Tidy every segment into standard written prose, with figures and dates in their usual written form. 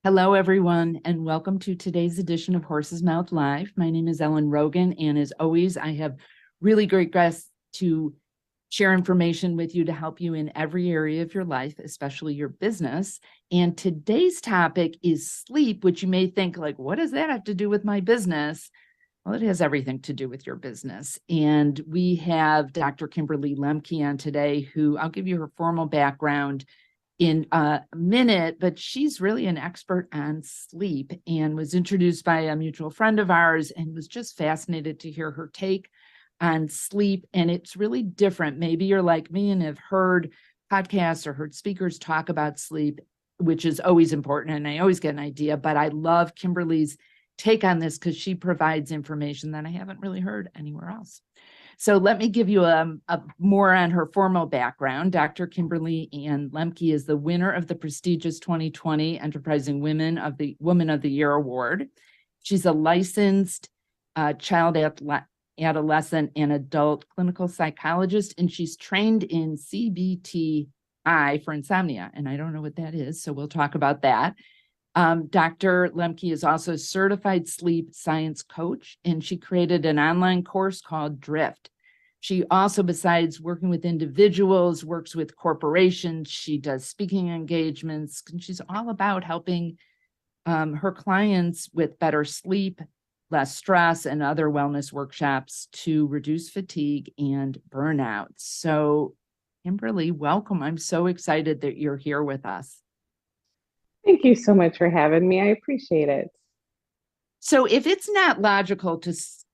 Hello, everyone, and welcome to today's edition of Horse's Mouth Live. My name is Ellen Rogin, and as always, I have really great guests to share information with you to help you in every area of your life, especially your business. And today's topic is sleep, which you may think, like, what does that have to do with my business? Well, it has everything to do with your business. And we have Dr. Kimberly Lemke on today, who I'll give you her formal background in a minute, but she's really an expert on sleep and was introduced by a mutual friend of ours and was just fascinated to hear her take on sleep. And it's really different. Maybe you're like me and have heard podcasts or heard speakers talk about sleep, which is always important. And I always get an idea, but I love Kimberly's take on this because she provides information that I haven't really heard anywhere else. So let me give you a more on her formal background. Dr. Kimberly Ann Lemke is the winner of the prestigious 2020 Enterprising Women of the Woman of the Year Award. She's a licensed child adolescent and adult clinical psychologist, and she's trained in CBTI for insomnia. And I don't know what that is, so we'll talk about that. Dr. Lemke is also a certified sleep science coach, and she created an online course called Drift. She also, besides working with individuals, works with corporations. She does speaking engagements, and she's all about helping her clients with better sleep, less stress, and other wellness workshops to reduce fatigue and burnout. So, Kimberly, welcome. I'm so excited that you're here with us. Thank you so much for having me. I appreciate it. So if it's not logical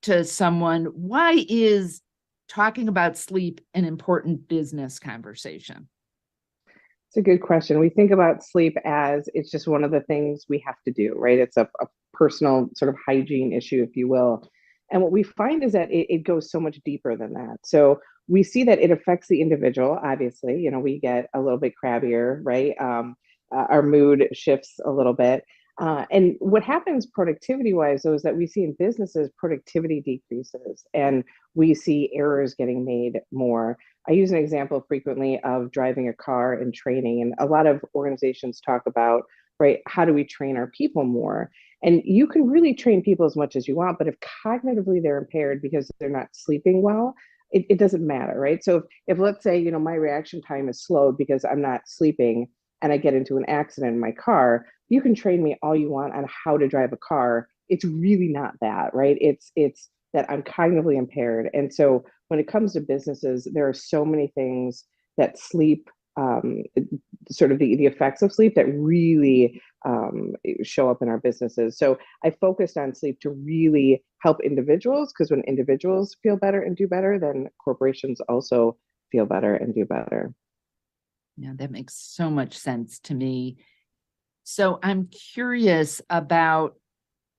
to someone, why is talking about sleep an important business conversation? It's a good question. We think about sleep as it's just one of the things we have to do, right? It's a personal sort of hygiene issue, if you will. And what we find is that it goes so much deeper than that. So we see that it affects the individual, obviously. We get a little bit crabbier, right? Our mood shifts a little bit. And what happens productivity wise, though, is that we see in businesses productivity decreases and we see errors getting made more. I use an example frequently of driving a car and training, and a lot of organizations talk about, right, how do we train our people more? And you can really train people as much as you want, but if cognitively they're impaired because they're not sleeping well, it doesn't matter, right? So if let's say, my reaction time is slowed because I'm not sleeping and I get into an accident in my car, you can train me all you want on how to drive a car. It's really not that, right? It's that I'm cognitively impaired. And so when it comes to businesses, there are so many things that sleep, sort of the effects of sleep that really show up in our businesses. So I focused on sleep to really help individuals, because when individuals feel better and do better, then corporations also feel better and do better. Yeah, that makes so much sense to me. So I'm curious about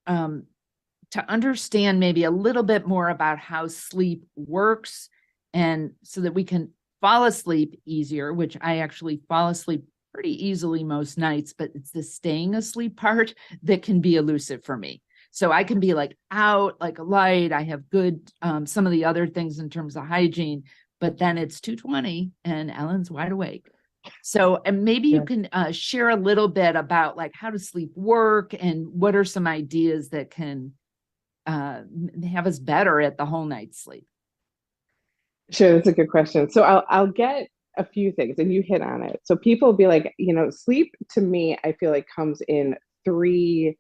to understand maybe a little bit more about how sleep works, and so that we can fall asleep easier, which I actually fall asleep pretty easily most nights, but it's the staying asleep part that can be elusive for me. So I can be like out like a light. I have good, some of the other things in terms of hygiene, but then it's 2:20 and Ellen's wide awake. So, and maybe you Yeah. can share a little bit about like how does sleep work and what are some ideas that can have us better at the whole night's sleep. Sure, that's a good question. So I'll get a few things and you hit on it. So people will be like, sleep to me, I feel like comes in three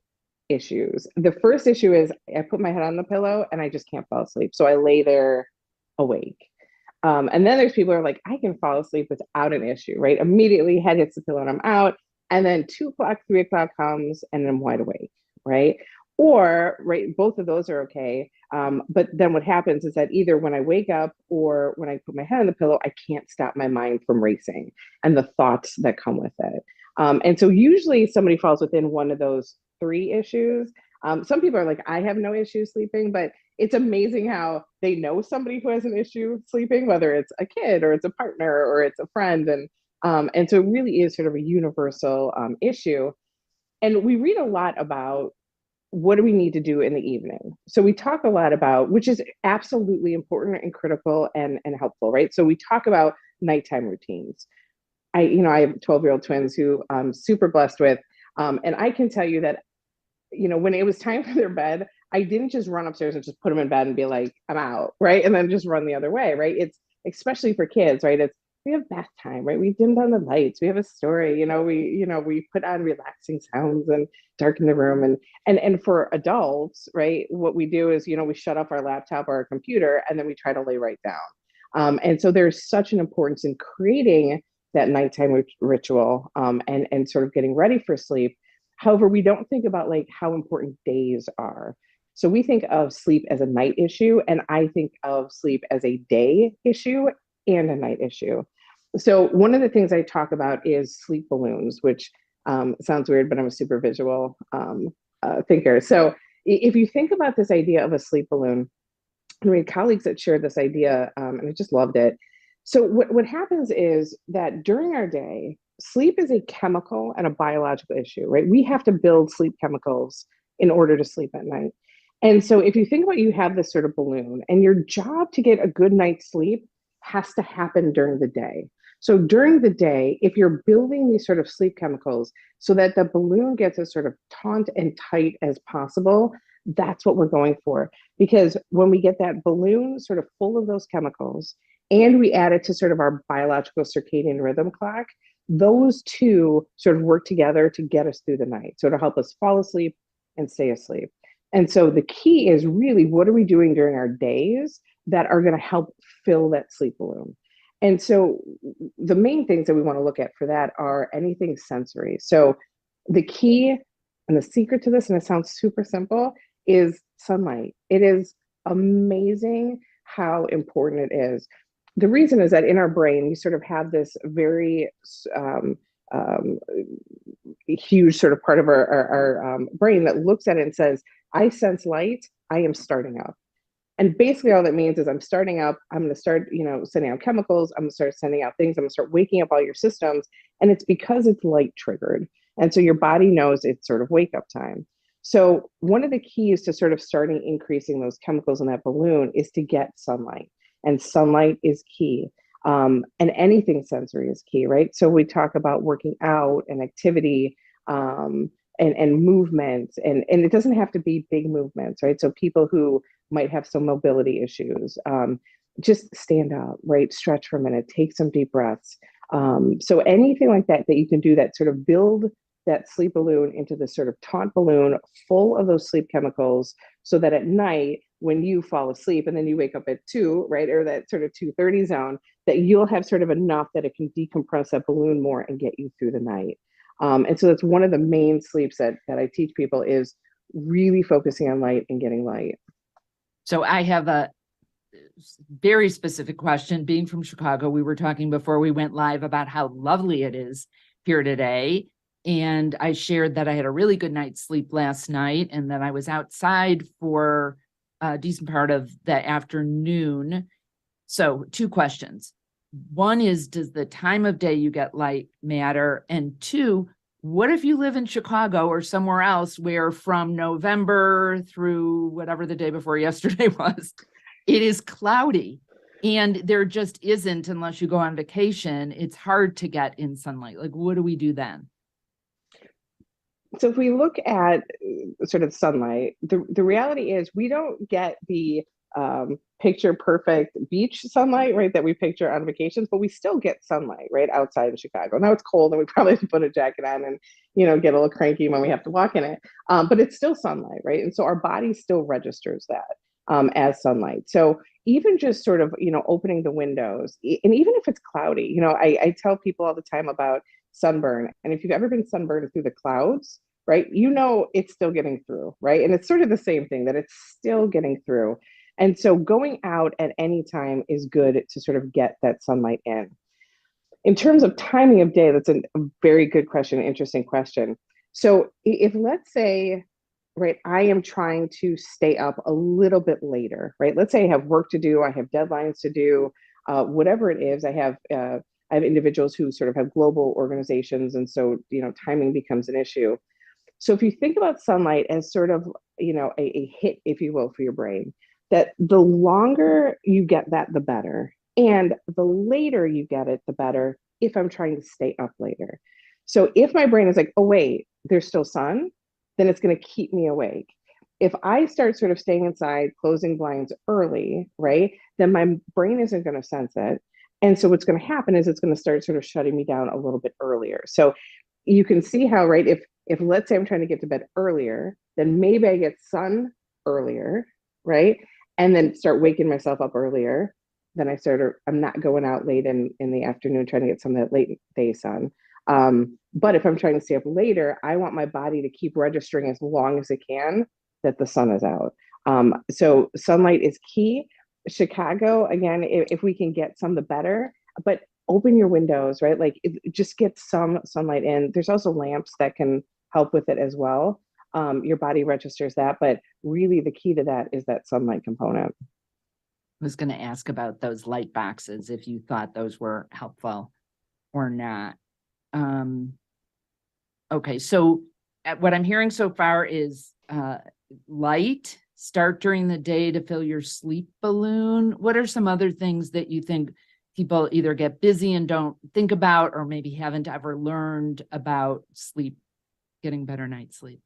issues. The first issue is I put my head on the pillow and I just can't fall asleep. So I lay there awake. And then there's people who are like, I can fall asleep without an issue, right? Immediately head hits the pillow and I'm out. And then 2 o'clock, 3 o'clock comes and I'm wide awake, right? Or, right, both of those are okay. But then what happens is that either when I wake up or when I put my head on the pillow, I can't stop my mind from racing and the thoughts that come with it. And so usually somebody falls within one of those three issues. Some people are like, I have no issue sleeping, but it's amazing how they know somebody who has an issue sleeping, whether it's a kid or it's a partner or it's a friend. And so it really is sort of a universal issue. And we read a lot about what do we need to do in the evening. So we talk a lot about, which is absolutely important and critical and helpful, right? So we talk about nighttime routines. I have 12-year-old twins who I'm super blessed with. And I can tell you that, when it was time for their bed, I didn't just run upstairs and just put them in bed and be like, I'm out, right? And then just run the other way, right? It's especially for kids, right? It's we have bath time, right? We dim down the lights, we have a story, we put on relaxing sounds and darken the room. And for adults, right, what we do is, we shut off our laptop or our computer and then we try to lay right down. And so there's such an importance in creating that nighttime ritual, and sort of getting ready for sleep. However, we don't think about like how important days are. So we think of sleep as a night issue, and I think of sleep as a day issue and a night issue. So one of the things I talk about is sleep balloons, which sounds weird, but I'm a super visual thinker. So if you think about this idea of a sleep balloon, we had colleagues that shared this idea, and I just loved it. So what happens is that during our day, sleep is a chemical and a biological issue, right? We have to build sleep chemicals in order to sleep at night. And so if you think about, you have this sort of balloon, and your job to get a good night's sleep has to happen during the day. So during the day, if you're building these sort of sleep chemicals so that the balloon gets as sort of taut and tight as possible, that's what we're going for. Because when we get that balloon sort of full of those chemicals and we add it to sort of our biological circadian rhythm clock, those two sort of work together to get us through the night. So to help us fall asleep and stay asleep. And so the key is really, what are we doing during our days that are going to help fill that sleep balloon? And so the main things that we want to look at for that are anything sensory. So the key and the secret to this, and it sounds super simple, is sunlight. It is amazing how important it is. The reason is that in our brain, we sort of have this very um, huge sort of part of our brain that looks at it and says, I sense light, I am starting up. And basically all that means is I'm starting up, I'm going to start, sending out chemicals, I'm going to start sending out things, I'm going to start waking up all your systems. And it's because it's light triggered. And so your body knows it's sort of wake up time. So one of the keys to sort of starting increasing those chemicals in that balloon is to get sunlight. And sunlight is key. And anything sensory is key, right? So we talk about working out and activity, and movement, and it doesn't have to be big movements, right? So people who might have some mobility issues, just stand up, right? Stretch for a minute, take some deep breaths. So anything like that that you can do that sort of build that sleep balloon into this sort of taut balloon full of those sleep chemicals, so that at night when you fall asleep and then you wake up at 2, right, or that sort of 2:30 zone, that you'll have sort of enough that it can decompress that balloon more and get you through the night. And so that's one of the main sleeps that I teach people, is really focusing on light and getting light. So I have a very specific question. Being from Chicago, we were talking before we went live about how lovely it is here today. And I shared that I had a really good night's sleep last night and that I was outside for a decent part of the afternoon. So 2 questions. One is, does the time of day you get light matter? And 2, what if you live in Chicago or somewhere else where from November through whatever the day before yesterday was, it is cloudy and there just isn't, unless you go on vacation, it's hard to get in sunlight. Like, what do we do then? So if we look at sort of sunlight, the reality is we don't get the picture perfect beach sunlight, right, that we picture on vacations, but we still get sunlight, right, outside in Chicago. Now it's cold and we probably have to put a jacket on and, get a little cranky when we have to walk in it. But it's still sunlight, right? And so our body still registers that as sunlight. So even just sort of, opening the windows, and even if it's cloudy, I tell people all the time about sunburn. And if you've ever been sunburned through the clouds, right, it's still getting through, right? And it's sort of the same thing, that it's still getting through. And so going out at any time is good to sort of get that sunlight in. In terms of timing of day, that's a very good question, interesting question. So if, let's say, right, I am trying to stay up a little bit later, right? Let's say I have work to do, I have deadlines to do, whatever it is. I have individuals who sort of have global organizations, and so timing becomes an issue. So if you think about sunlight as sort of a hit, if you will, for your brain, that the longer you get that, the better, and the later you get it, the better. If I'm trying to stay up later, so if my brain is like, oh wait, there's still sun, then it's going to keep me awake. If I start sort of staying inside, closing blinds early, right, then my brain isn't going to sense it. And so what's going to happen is it's going to start sort of shutting me down a little bit earlier. So you can see how, right, if let's say I'm trying to get to bed earlier, then maybe I get sun earlier, right? And then start waking myself up earlier. Then I'm not going out late in the afternoon trying to get some of that late day sun. But if I'm trying to stay up later, I want my body to keep registering as long as it can that the sun is out. So sunlight is key. Chicago, again, if we can get some, the better. But open your windows, right? Like just get some sunlight in. There's also lamps that can help with it as well. Your body registers that, but really the key to that is that sunlight component. Was going to ask about those light boxes, if you thought those were helpful or not. Okay, so what I'm hearing so far is light, start during the day to fill your sleep balloon. What are some other things that you think people either get busy and don't think about, or maybe haven't ever learned about sleep, getting better night's sleep?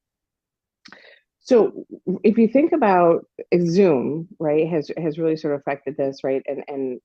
So if you think about Zoom, right, has really sort of affected this, right? And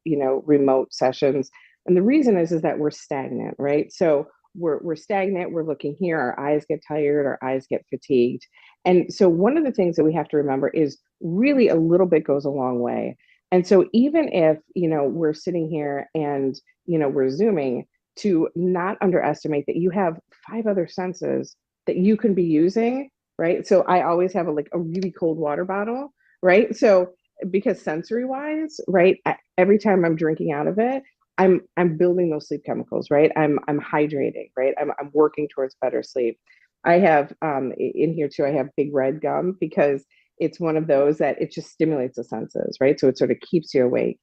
remote sessions. And the reason is that we're stagnant, right? So we're stagnant, we're looking here, our eyes get tired, our eyes get fatigued. And so one of the things that we have to remember is really a little bit goes a long way. And so even if, we're sitting here and, we're Zooming, to not underestimate that you have 5 other senses that you can be using, right? So I always have a really cold water bottle, right? So because sensory wise, right, every time I'm drinking out of it, I'm building those sleep chemicals, right? I'm hydrating, right? I'm working towards better sleep. I have in here too, I have Big Red gum because it's one of those that it just stimulates the senses, right? So it sort of keeps you awake.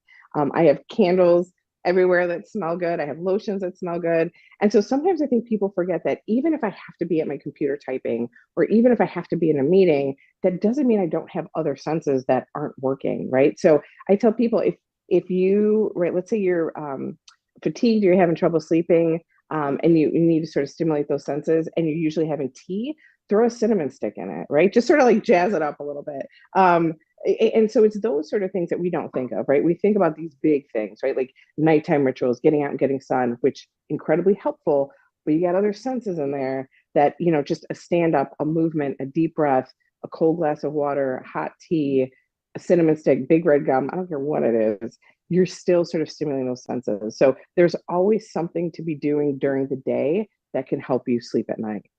I have candles everywhere that smell good. I have lotions that smell good. And so sometimes I think people forget that even if I have to be at my computer typing, or even if I have to be in a meeting, that doesn't mean I don't have other senses that aren't working, right? So I tell people, if you, right, let's say you're fatigued, you're having trouble sleeping, and you need to sort of stimulate those senses, and you're usually having tea, throw a cinnamon stick in it, right? Just sort of like jazz it up a little bit. And so it's those sort of things that we don't think of, right? We think about these big things, right? Like nighttime rituals, getting out and getting sun, which incredibly helpful, but you got other senses in there that, just a stand up, a movement, a deep breath, a cold glass of water, hot tea, a cinnamon stick, Big Red gum, I don't care what it is, you're still sort of stimulating those senses. So there's always something to be doing during the day that can help you sleep at night.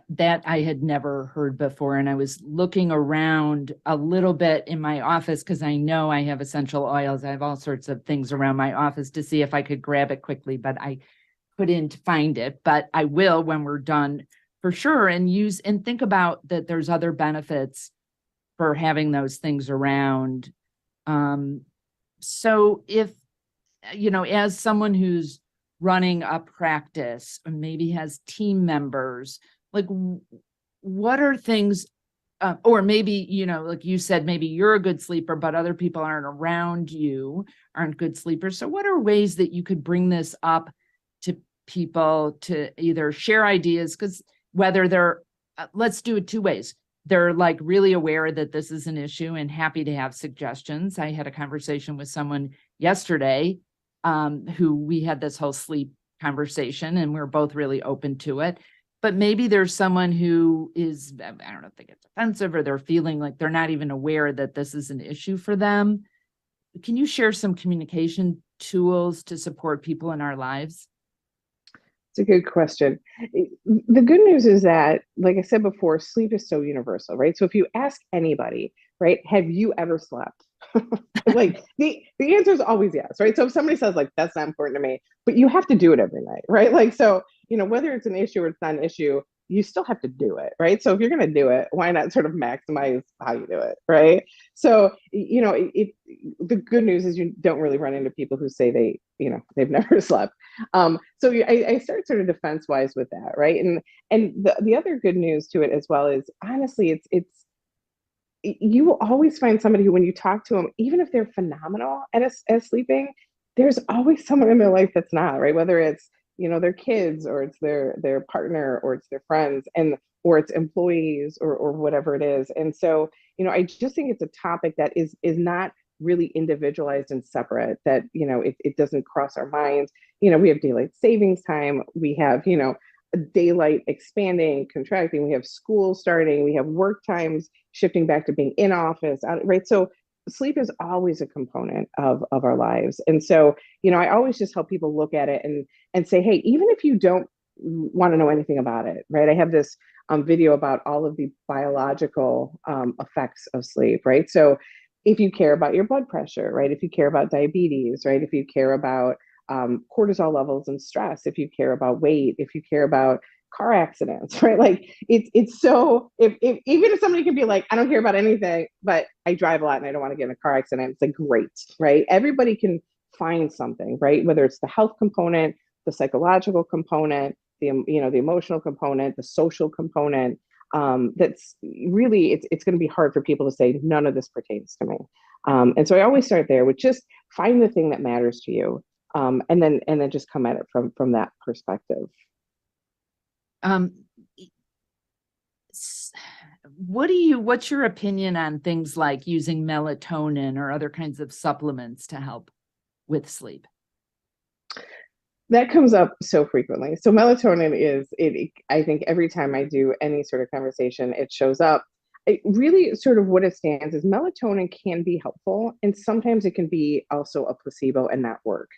That I had never heard before. And I was looking around a little bit in my office because I know I have essential oils. I have all sorts of things around my office to see if I could grab it quickly, but I couldn't find it. But I will when we're done for sure, and use and think about that there's other benefits for having those things around. So if, as someone who's running a practice or maybe has team members, like what are things, or maybe, like you said, maybe you're a good sleeper, but other people aren't around you, aren't good sleepers. So what are ways that you could bring this up to people to either share ideas? Because whether they're, let's do it 2 ways. They're like really aware that this is an issue and happy to have suggestions. I had a conversation with someone yesterday who we had this whole sleep conversation, and we're both really open to it. But maybe there's someone who is, I don't know if they get defensive or they're feeling like they're not even aware that this is an issue for them. Can you share some communication tools to support people in our lives? It's a good question. The good news is that, like I said before, sleep is so universal, right? So if you ask anybody, right, have you ever slept? Like the answer is always yes, right? So if somebody says like that's not important to me, but you have to do it every night, right? Like so, whether it's an issue or it's not an issue, you still have to do it, right? So if you're going to do it, why not sort of maximize how you do it, right? So the good news is you don't really run into people who say they've never slept. So I start sort of defense wise with that, right? And the other good news to it as well is honestly, it's you will always find somebody who, when you talk to them, even if they're phenomenal at sleeping, there's always someone in their life that's not, right? Whether it's their kids, or it's their partner, or it's their friends, and or it's employees, or whatever it is. And so, I just think it's a topic that is not really individualized and separate, that, it doesn't cross our minds. We have daylight savings time, we have, daylight expanding, contracting, we have school starting, we have work times shifting back to being in office, right? So sleep is always a component of our lives. And so, I always just help people look at it and say, hey, even if you don't want to know anything about it, right? I have this video about all of the biological effects of sleep, right? So if you care about your blood pressure, right? If you care about diabetes, right? If you care about cortisol levels and stress, if you care about weight, if you care about car accidents, right? Like it's so, if even if somebody can be like, I don't care about anything, but I drive a lot and I don't want to get in a car accident, it's like, great, right? Everybody can find something, right? Whether it's the health component, the psychological component, the emotional component, the social component. That's really, it's going to be hard for people to say none of this pertains to me. And so I always start there with just find the thing that matters to you, and then just come at it from that perspective. Um, what's your opinion on things like using melatonin or other kinds of supplements to help with sleep? That comes up so frequently. So melatonin is it. I think every time I do any sort of conversation, it shows up. It really sort of what it stands is melatonin can be helpful, and sometimes it can be also a placebo and not work.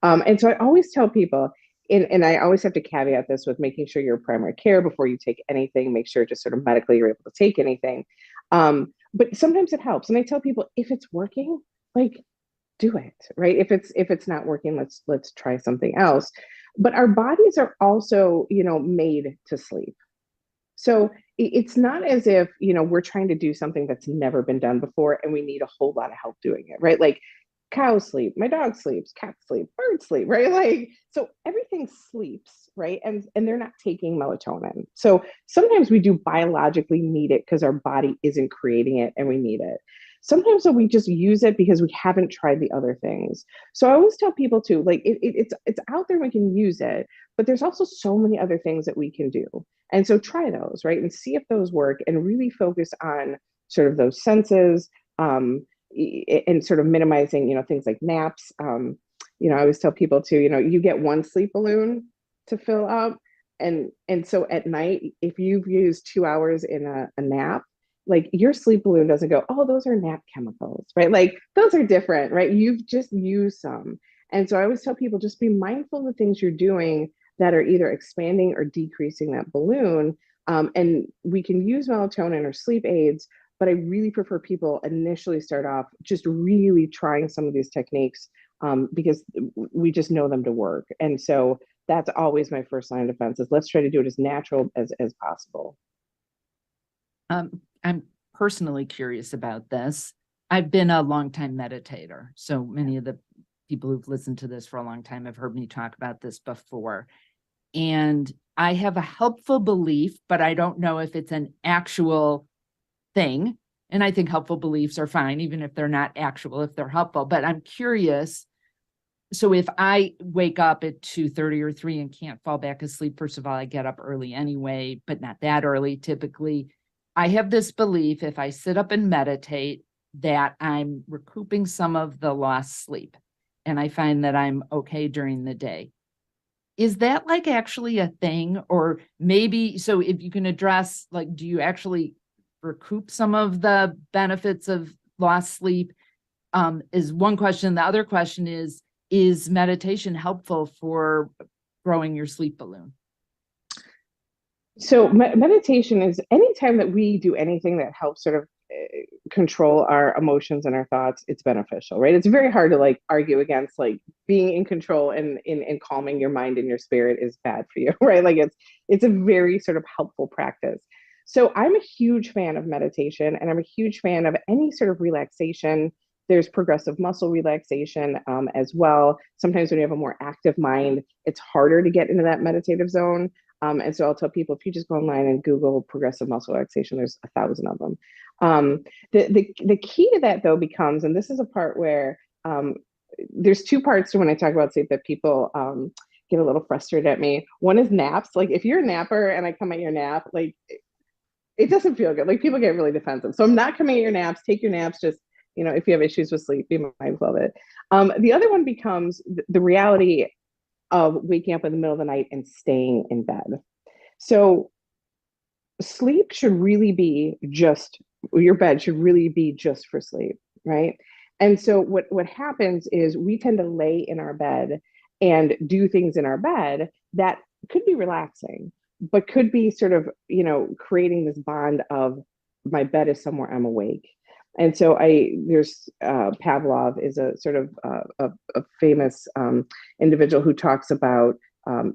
And so I always tell people, and I always have to caveat this with making sure you're primary care before you take anything. Make sure just sort of medically you're able to take anything. But sometimes it helps, and I tell people if it's working, like, do it, right? If it's not working, let's try something else. But our bodies are also, made to sleep. So it's not as if, we're trying to do something that's never been done before and we need a whole lot of help doing it, right? Like cows sleep, my dog sleeps, cats sleep, birds sleep, right? Like, so everything sleeps, right? And they're not taking melatonin. So sometimes we do biologically need it because our body isn't creating it and we need it. Sometimes though, we just use it because we haven't tried the other things. So I always tell people too, like it's out there, we can use it, but there's also so many other things that we can do. And so try those, right? And see if those work and really focus on sort of those senses, and sort of minimizing, things like naps. I always tell people too, you get one sleep balloon to fill up. And so at night, if you've used 2 hours in a nap, like your sleep balloon doesn't go, oh, those are nap chemicals, right? Like those are different, right? You've just used some. And so I always tell people just be mindful of the things you're doing that are either expanding or decreasing that balloon. And we can use melatonin or sleep aids, but I really prefer people initially start off just really trying some of these techniques, because we just know them to work. And so that's always my first line of defense is let's try to do it as natural as possible. I'm personally curious about this. I've been a longtime meditator, so many of the people who've listened to this for a long time have heard me talk about this before. And I have a helpful belief, but I don't know if it's an actual thing. And I think helpful beliefs are fine, even if they're not actual, if they're helpful. But I'm curious. So if I wake up at 2:30 or 3 and can't fall back asleep, first of all, I get up early anyway, but not that early typically. I have this belief if I sit up and meditate that I'm recouping some of the lost sleep. And I find that I'm okay during the day. Is that like actually a thing? Or maybe, so if you can address, like, do you actually recoup some of the benefits of lost sleep? Is one question. The other question is meditation helpful for growing your sleep balloon? So meditation is anytime that we do anything that helps sort of control our emotions and our thoughts, it's beneficial, right? It's very hard to like argue against like being in control and in calming your mind and your spirit is bad for you, right? Like it's a very sort of helpful practice. So I'm a huge fan of meditation and I'm a huge fan of any sort of relaxation. There's progressive muscle relaxation as well. Sometimes when you have a more active mind, it's harder to get into that meditative zone. And so I'll tell people if you just go online and Google progressive muscle relaxation, there's 1,000 of them. The key to that though becomes, and this is a part where there's two parts to when I talk about sleep that people get a little frustrated at me. One is naps. Like if you're a napper and I come at your nap, like it doesn't feel good. Like people get really defensive. So I'm not coming at your naps. Take your naps. Just, if you have issues with sleep, be mindful of it. The other one becomes the reality of waking up in the middle of the night and staying in bed. So sleep should really be just, your bed should really be just for sleep, right? And so what happens is we tend to lay in our bed and do things in our bed that could be relaxing, but could be sort of, creating this bond of my bed is somewhere I'm awake. And so there's Pavlov is a sort of a famous individual who talks about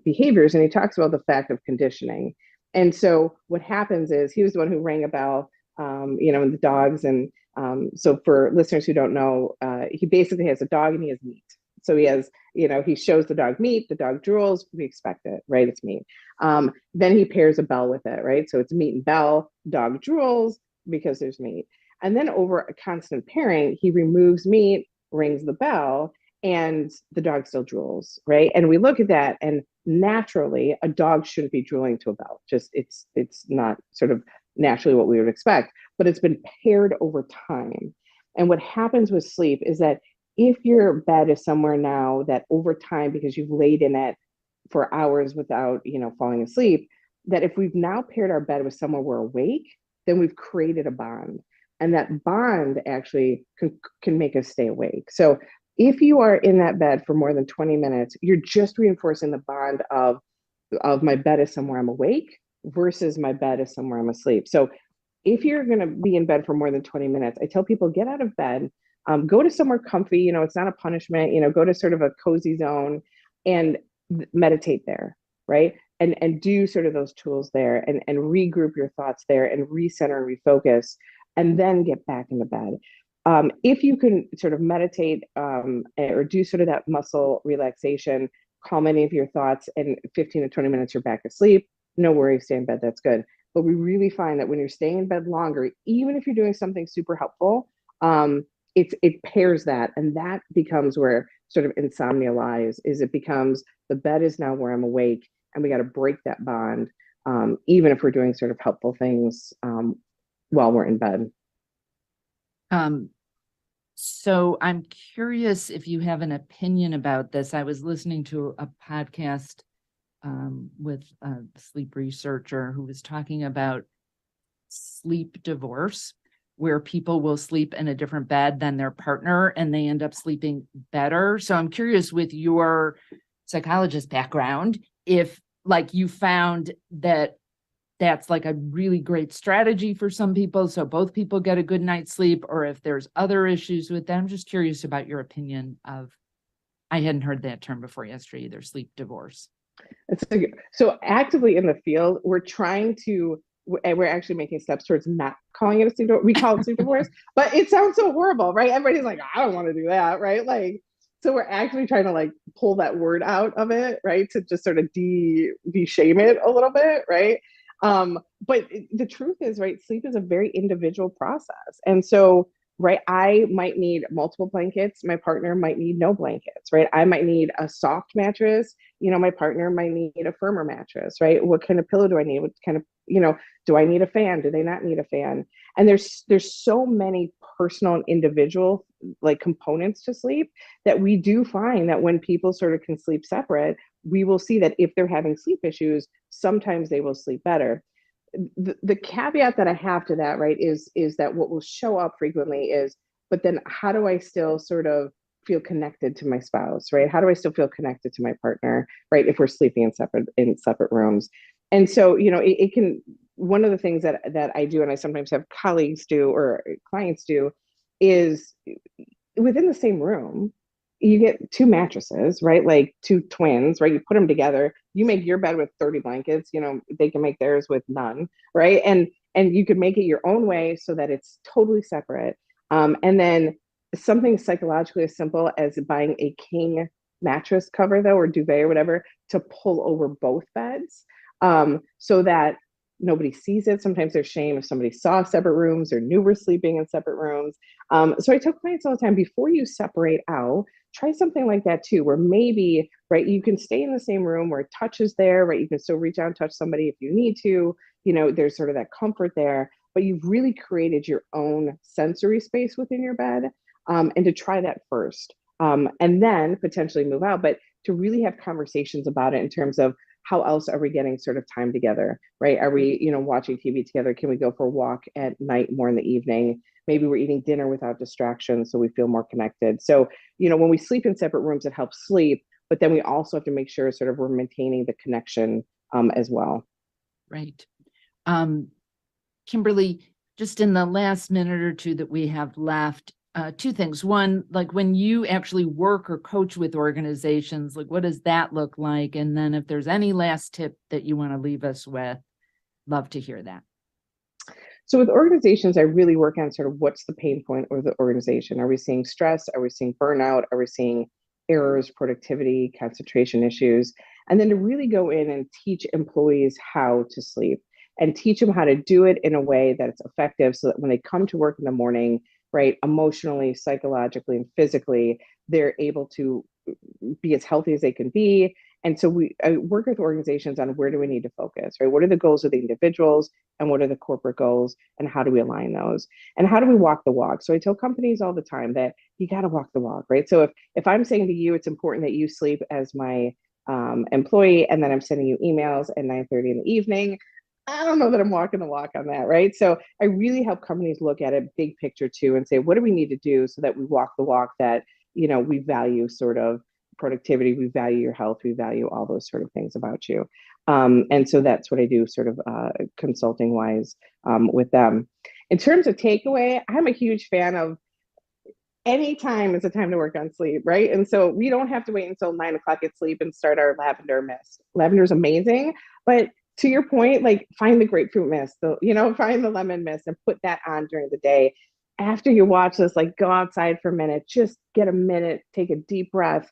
behaviors, and he talks about the fact of conditioning. And so what happens is he was the one who rang a bell, and the dogs. And so for listeners who don't know, he basically has a dog and he has meat. So he has, he shows the dog meat, the dog drools, we expect it, right? It's meat. Then he pairs a bell with it, right? So it's meat and bell, dog drools because there's meat. And then over a constant pairing, he removes meat, rings the bell, and the dog still drools, right? And we look at that, and naturally, a dog shouldn't be drooling to a bell. Just it's not sort of naturally what we would expect, but it's been paired over time. And what happens with sleep is that if your bed is somewhere now that over time, because you've laid in it for hours without, falling asleep, that if we've now paired our bed with someone we're awake, then we've created a bond. And that bond actually can make us stay awake. So if you are in that bed for more than 20 minutes, you're just reinforcing the bond of my bed is somewhere I'm awake versus my bed is somewhere I'm asleep. So if you're going to be in bed for more than 20 minutes, I tell people get out of bed, go to somewhere comfy, it's not a punishment, go to sort of a cozy zone and meditate there, right? And do sort of those tools there and regroup your thoughts there and recenter and refocus, and then get back into bed. If you can sort of meditate or do sort of that muscle relaxation, calm any of your thoughts, and 15 to 20 minutes, you're back asleep, no worries, stay in bed, that's good. But we really find that when you're staying in bed longer, even if you're doing something super helpful, it pairs that, and that becomes where sort of insomnia lies, is it becomes the bed is now where I'm awake, and we got to break that bond, even if we're doing sort of helpful things while we're in bed. So I'm curious if you have an opinion about this. I was listening to a podcast with a sleep researcher who was talking about sleep divorce, where people will sleep in a different bed than their partner and they end up sleeping better. So I'm curious, with your psychologist background, if like you found that that's like a really great strategy for some people, so both people get a good night's sleep, or if there's other issues with them. I'm just curious about your opinion of, I hadn't heard that term before yesterday either, sleep divorce. So actively in the field, we're actually making steps towards not calling it a sleep divorce. We call it sleep divorce, but it sounds so horrible, right? Everybody's like, I don't want to do that, right? Like, so we're actually trying to like pull that word out of it, right? To just sort of de-shame it a little bit, right? But the truth is, right, sleep is a very individual process. And so, right, I might need multiple blankets. My partner might need no blankets, right? I might need a soft mattress. My partner might need a firmer mattress, right? What kind of pillow do I need? What kind of, do I need a fan? Do they not need a fan? And there's so many personal and individual like components to sleep that we do find that when people sort of can sleep separate, we will see that if they're having sleep issues, sometimes they will sleep better. The caveat that I have to that, right, is that what will show up frequently is, but then how do I still sort of feel connected to my spouse, right? How do I still feel connected to my partner, right? If we're sleeping in separate rooms. And so, it can, one of the things that I do, and I sometimes have colleagues do or clients do, is within the same room, you get two mattresses, right? Like two twins, right? You put them together, you make your bed with 30 blankets, they can make theirs with none, right? And you could make it your own way so that it's totally separate. And then something psychologically as simple as buying a king mattress cover, though, or duvet or whatever, to pull over both beds, so that nobody sees it. Sometimes there's shame if somebody saw separate rooms or knew we're sleeping in separate rooms. So I tell clients all the time, before you separate out, try something like that too, where maybe, right, you can stay in the same room where touch is there, right? You can still reach out and touch somebody if you need to, there's sort of that comfort there, but you've really created your own sensory space within your bed. And to try that first, and then potentially move out, but to really have conversations about it in terms of how else are we getting sort of time together, right? Are we, watching TV together? Can we go for a walk at night more in the evening? Maybe we're eating dinner without distractions so we feel more connected. So, when we sleep in separate rooms, it helps sleep, but then we also have to make sure sort of we're maintaining the connection as well. Right. Kimberly, just in the last minute or two that we have left, two things. One, like when you actually work or coach with organizations, like what does that look like? And then if there's any last tip that you want to leave us with, love to hear that. So with organizations, I really work on sort of what's the pain point of the organization. Are we seeing stress? Are we seeing burnout? Are we seeing errors, productivity, concentration issues? And then to really go in and teach employees how to sleep and teach them how to do it in a way that it's effective so that when they come to work in the morning, right, emotionally, psychologically, and physically, they're able to be as healthy as they can be. And so I work with organizations on where do we need to focus, right? What are the goals of the individuals and what are the corporate goals and how do we align those? And how do we walk the walk? So I tell companies all the time that you got to walk the walk, right? So if I'm saying to you, it's important that you sleep as my employee, and then I'm sending you emails at 9:30 in the evening, I don't know that I'm walking the walk on that, right? So I really help companies look at it big picture too and say, what do we need to do so that we walk the walk that, we value sort of productivity, we value your health, we value all those sort of things about you. And so that's what I do sort of consulting wise with them. In terms of takeaway, I'm a huge fan of any time is a time to work on sleep, right? And so we don't have to wait until 9 o'clock at sleep and start our lavender mist. Lavender is amazing, but to your point, like find the grapefruit mist, find the lemon mist and put that on during the day. After you watch this, like go outside for a minute, just get a minute, take a deep breath,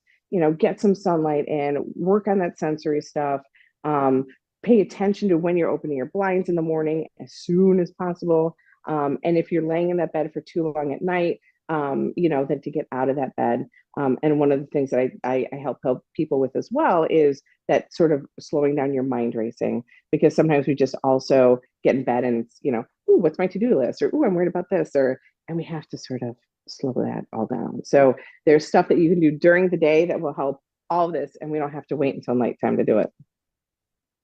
get some sunlight in, work on that sensory stuff. Pay attention to when you're opening your blinds in the morning as soon as possible. And if you're laying in that bed for too long at night, then to get out of that bed. And one of the things that I help people with as well is that sort of slowing down your mind racing, because sometimes we just also get in bed and it's, ooh, what's my to-do list? Or, ooh, I'm worried about this. And we have to sort of slow that all down. So there's stuff that you can do during the day that will help all this. And we don't have to wait until nighttime to do it.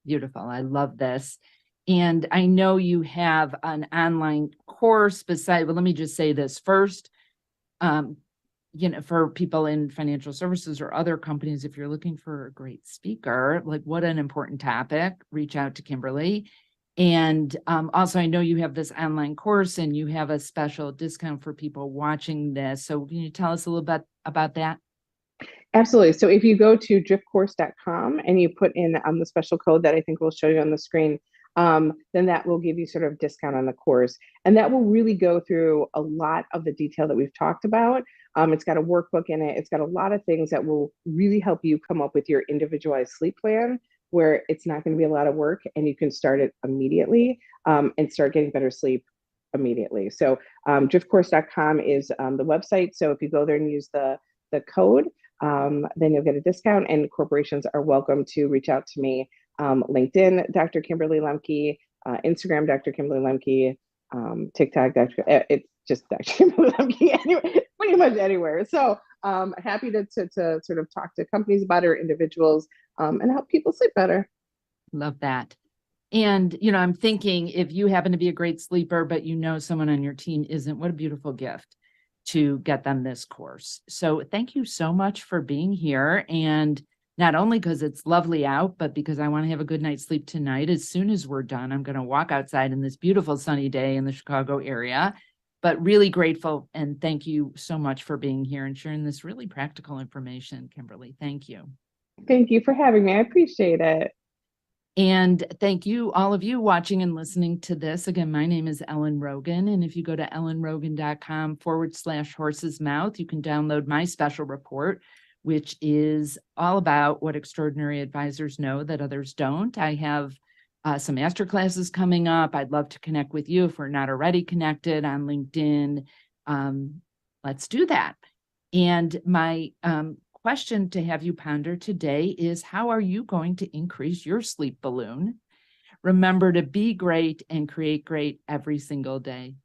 Beautiful. I love this. And I know you have an online course beside, but let me just say this first. For people in financial services or other companies, if you're looking for a great speaker, like what an important topic, reach out to Kimberly. And also, I know you have this online course and you have a special discount for people watching this. So can you tell us a little bit about that? Absolutely. So if you go to driftcourse.com and you put in the special code that I think we'll show you on the screen, then that will give you sort of discount on the course. And that will really go through a lot of the detail that we've talked about. It's got a workbook in it. It's got a lot of things that will really help you come up with your individualized sleep plan, where it's not going to be a lot of work and you can start it immediately and start getting better sleep immediately. So driftcourse.com is the website. So if you go there and use the code, then you'll get a discount, and corporations are welcome to reach out to me. LinkedIn, Dr. Kimberly Lemke, Instagram, Dr. Kimberly Lemke, TikTok, it's just Dr. Kimberly Lemke, anyway, pretty much anywhere. So happy to sort of talk to companies about it or individuals and help people sleep better. Love that. And, I'm thinking if you happen to be a great sleeper, but someone on your team isn't, what a beautiful gift to get them this course. So thank you so much for being here. And not only because it's lovely out, but because I want to have a good night's sleep tonight. As soon as we're done, I'm going to walk outside in this beautiful sunny day in the Chicago area, but really grateful. And thank you so much for being here and sharing this really practical information, Kimberly. Thank you. Thank you for having me. I appreciate it. And thank you, all of you watching and listening to this. Again, my name is Ellen Rogin. And if you go to ellenrogin.com/horse's mouth, you can download my special report, which is all about what extraordinary advisors know that others don't. I have some master classes coming up. I'd love to connect with you if we're not already connected on LinkedIn. Let's do that. And my question to have you ponder today is, how are you going to increase your sleep balloon? Remember to be great and create great every single day.